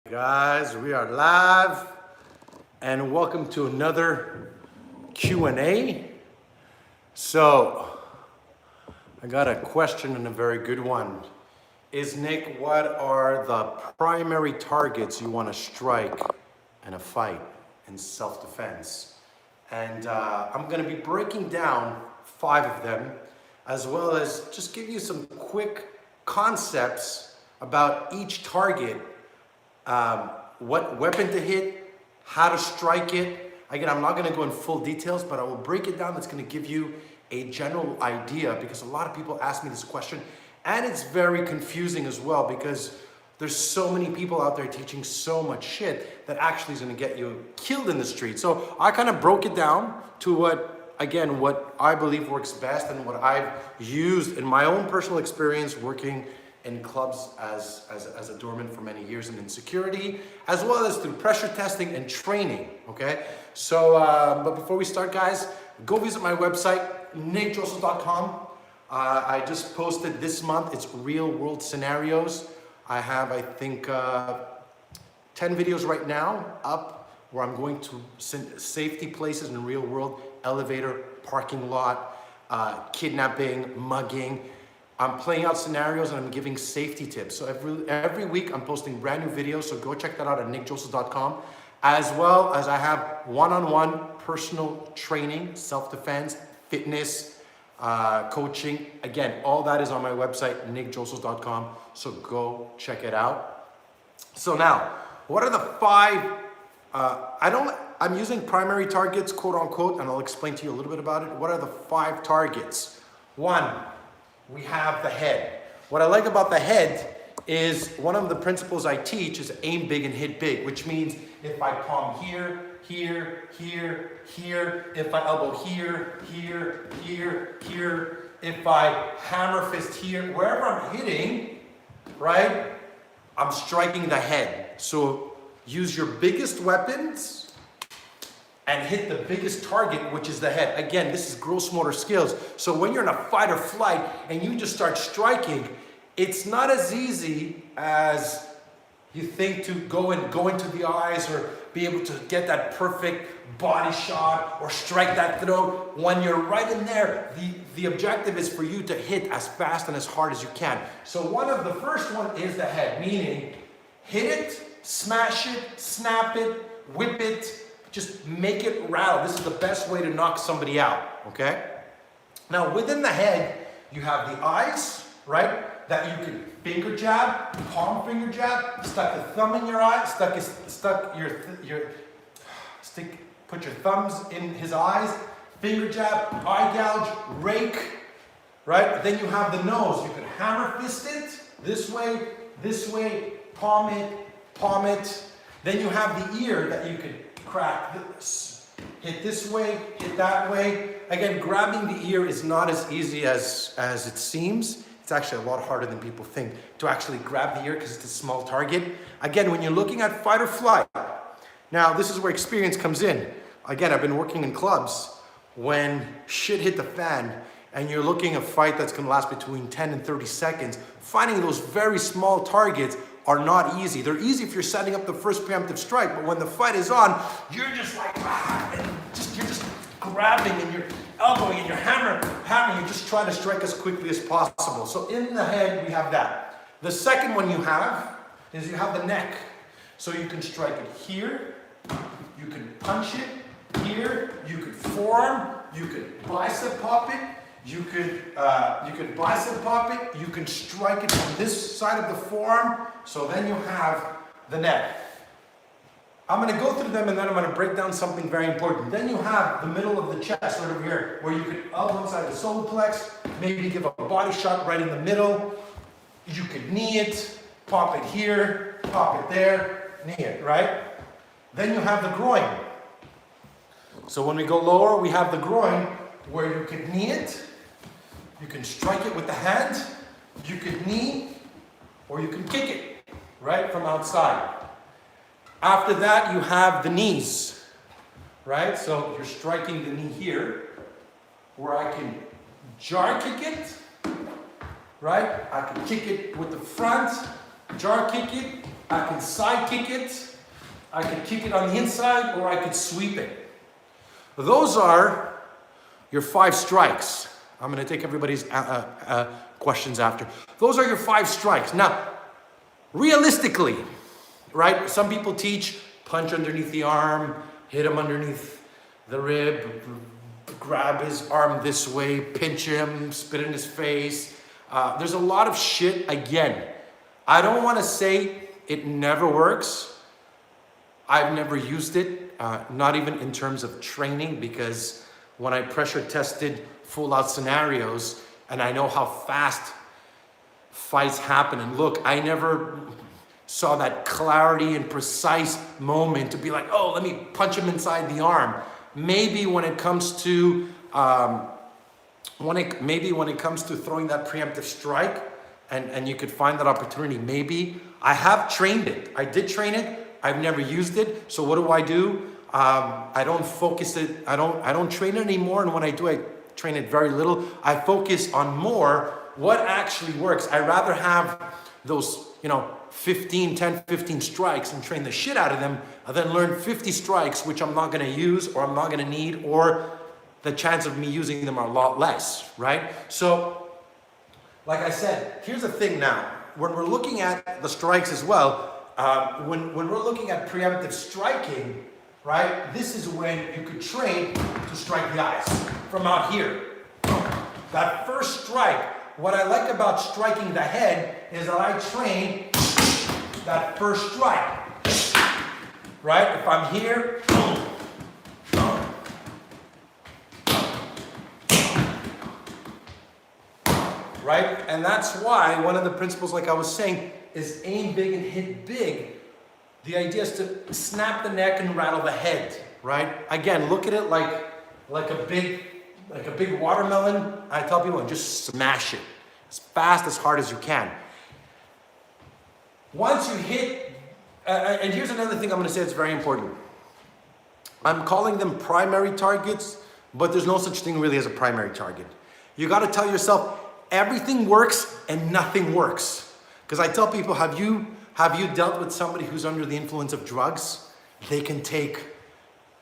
Guys, we are live and welcome to another Q&A. So, I got a question and a very good one. Nick, what are the primary targets you want to strike in a fight in self-defense? And I'm going to be breaking down 5 of them, as well as just give you some quick concepts about each target, what weapon to hit, how to strike it. Again, I'm not gonna go in full details, but I will break it down. That's gonna give you a general idea, because a lot of people ask me this question, and it's very confusing as well, because there's so many people out there teaching so much shit that actually is gonna get you killed in the street. So I kind of broke it down to what I believe works best and what I've used in my own personal experience working in clubs as a doorman for many years and in security, as well as through pressure testing and training, okay? So, but before we start, guys, go visit my website, nickdrossos.com. I just posted this month, it's real world scenarios. I have, I think, 10 videos right now up where I'm going to safety places in the real world, elevator, parking lot, kidnapping, mugging. I'm playing out scenarios and I'm giving safety tips. So every week I'm posting brand new videos, so go check that out at nickdrossos.com. As well as I have one-on-one personal training, self-defense, fitness, coaching. Again, all that is on my website, nickdrossos.com. So go check it out. So now, what are the 5, I'm using primary targets, quote unquote, and I'll explain to you a little bit about it. What are the 5 targets? 1, we have the head. What I like about the head is one of the principles I teach is aim big and hit big, which means if I palm here, here, here, here, if I elbow here, here, here, here, if I hammer fist here, wherever I'm hitting, right, I'm striking the head. So use your biggest weapons and hit the biggest target, which is the head. Again, this is gross motor skills. So when you're in a fight or flight and you just start striking, it's not as easy as you think to go into the eyes or be able to get that perfect body shot or strike that throat. When you're right in there, the objective is for you to hit as fast and as hard as you can. So the first one is the head, meaning hit it, smash it, snap it, whip it, just make it rattle. This is the best way to knock somebody out, okay? Now, within the head, you have the eyes, right? That you can finger jab, palm finger jab, stuck the thumb in your eye, put your thumbs in his eyes, finger jab, eye gouge, rake, right? Then you have the nose. You can hammer fist it this way, palm it. Then you have the ear that you can crack this, hit this way, hit that way. Again, grabbing the ear is not as easy as it seems. It's actually a lot harder than people think to actually grab the ear because it's a small target. Again, when you're looking at fight or flight, now this is where experience comes in. Again, I've been working in clubs when shit hit the fan and you're looking at a fight that's going to last between 10 and 30 seconds. Finding those very small targets are not easy. They're easy if you're setting up the first preemptive strike, but when the fight is on, you're just like, you're just grabbing and you're elbowing and you're hammering, you just try to strike as quickly as possible. So in the head, we have that. The second one you have is you have the neck. So you can strike it here, you can punch it here, you could forearm, you could bicep pop it, you could bicep pop it, you can strike it from this side of the forearm. So then you have the neck. I'm going to go through them and then I'm going to break down something very important. Then you have the middle of the chest right over here, where you could elbow inside the solar plex, maybe give a body shot right in the middle. You could knee it, pop it here, pop it there, knee it, right? Then you have the groin. So when we go lower, we have the groin where you could knee it, you can strike it with the hand, you could knee, or you can kick it, right, from outside. After that, you have the knees, right? So you're striking the knee here, where I can jar kick it, right? I can kick it with the front, jar kick it, I could side kick it, I could kick it on the inside, or I could sweep it. Those are your 5 strikes. I'm going to take everybody's questions after. Those are your 5 strikes. Now, realistically, right? Some people teach punch underneath the arm, hit him underneath the rib, grab his arm this way, pinch him, spit in his face. There's a lot of shit. Again, I don't want to say it never works. I've never used it, not even in terms of training, because when I pressure tested full out scenarios and I know how fast fights happen, and look, I never saw that clarity and precise moment to be like, oh, let me punch him inside the arm. Maybe when it comes to throwing that preemptive strike, and you could find that opportunity, maybe. I have trained it. I did train it. I've never used it. So what do? I don't focus it. I don't train it anymore. And when I do, I train it very little. I focus on more what actually works. I rather have those, 15 strikes and train the shit out of them, and then learn 50 strikes, which I'm not going to use, or I'm not going to need, or the chance of me using them are a lot less, right? So, like I said, here's the thing now. When we're looking at the strikes as well, when we're looking at preemptive striking, right, this is when you could train to strike the eyes from out here. That first strike, what I like about striking the head is that I train that first strike, right? If I'm here, right? And that's why one of the principles, like I was saying, is aim big and hit big. The idea is to snap the neck and rattle the head, right? Again, look at it like a big watermelon. I tell people, just smash it as fast, as hard as you can. Once you hit, and here's another thing I'm going to say that's very important. I'm calling them primary targets, but there's no such thing really as a primary target. You got to tell yourself, everything works and nothing works. Because I tell people, have you dealt with somebody who's under the influence of drugs? They can take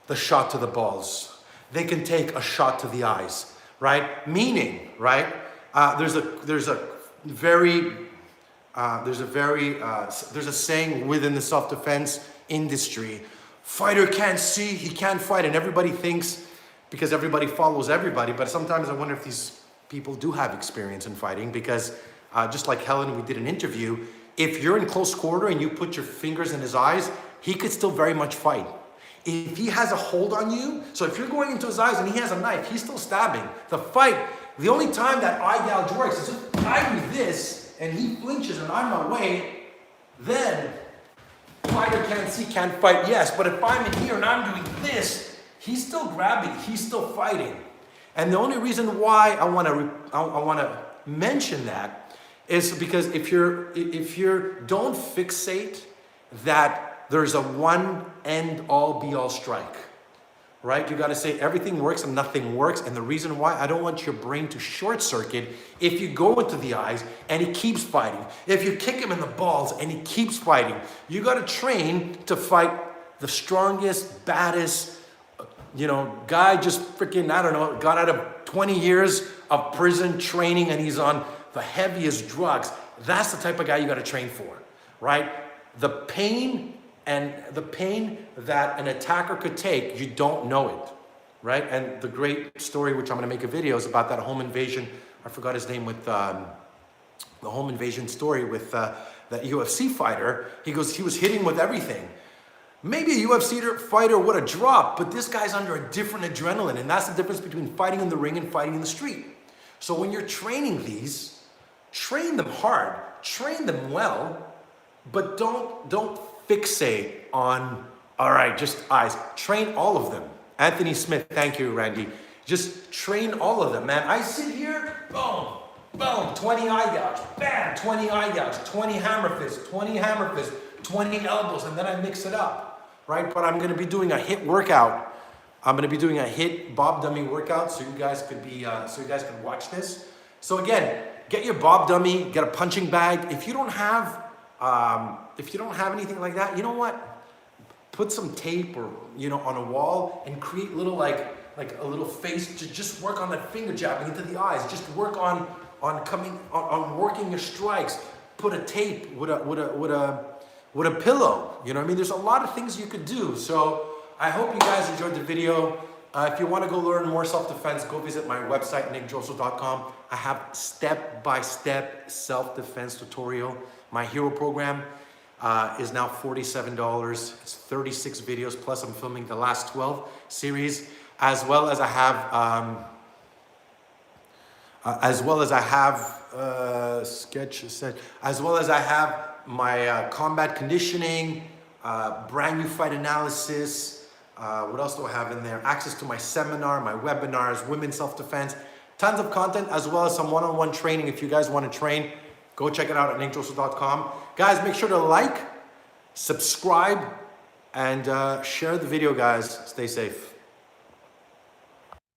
the shot to the balls. They can take a shot to the eyes, right? Meaning, right? There's a saying within the self-defense industry: fighter can't see, he can't fight. And everybody thinks, because everybody follows everybody, but sometimes I wonder if these people do have experience in fighting, because just like Helen, we did an interview. If you're in close quarter and you put your fingers in his eyes, he could still very much fight. If he has a hold on you, so if you're going into his eyes and he has a knife, he's still stabbing. The fight, the only time that eye gouge works is if I do this and he flinches and I'm away, then fighter can't see, can't fight, yes. But if I'm in here and I'm doing this, he's still grabbing, he's still fighting. And the only reason why I want to mention that is because if you're don't fixate that there's a one end all be all strike, right? You got to say everything works and nothing works. And the reason why, I don't want your brain to short circuit if you go into the eyes and he keeps fighting. If you kick him in the balls and he keeps fighting, you got to train to fight the strongest, baddest, guy just freaking, I don't know, got out of 20 years of prison training and he's on the heaviest drugs. That's the type of guy you got to train for, right? The pain that an attacker could take, you don't know it, right? And the great story, which I'm going to make a video, is about that home invasion. I forgot his name, with the home invasion story with that UFC fighter. He goes, he was hitting with everything. Maybe a UFC fighter would have dropped, but this guy's under a different adrenaline, and that's the difference between fighting in the ring and fighting in the street. So when you're training these, train them hard, train them well, but don't fixate on, all right, just eyes. Train all of them. Anthony Smith, thank you, Randy. Just train all of them, man. I sit here, boom, boom, 20 eye gouge, bam, 20 eye gouge, 20 hammer fist, 20 hammer fist, 20 elbows, and then I mix it up, right? But I'm going to be doing a hit workout. I'm going to be doing a hit Bob dummy workout, so you guys could watch this. So again, get your Bob dummy, get a punching bag. If you don't have If you don't have anything like that, you know what? Put some tape or on a wall and create little like a little face to just work on that finger jabbing into the eyes. Just work on working your strikes. Put a tape with a pillow. You know what I mean? There's a lot of things you could do. So I hope you guys enjoyed the video. If you want to go learn more self-defense, go visit my website, nickdrossos.com. I have step-by-step self-defense tutorial. My hero program is now $47. It's 36 videos, plus I'm filming the last 12 series, as well as I have my combat conditioning, brand new fight analysis. What else do I have in there? Access to my seminar, my webinars, women's self-defense, tons of content, as well as some one-on-one training. If you guys want to train, go check it out at nickdrossos.com. Guys, make sure to like, subscribe, and share the video, guys. Stay safe.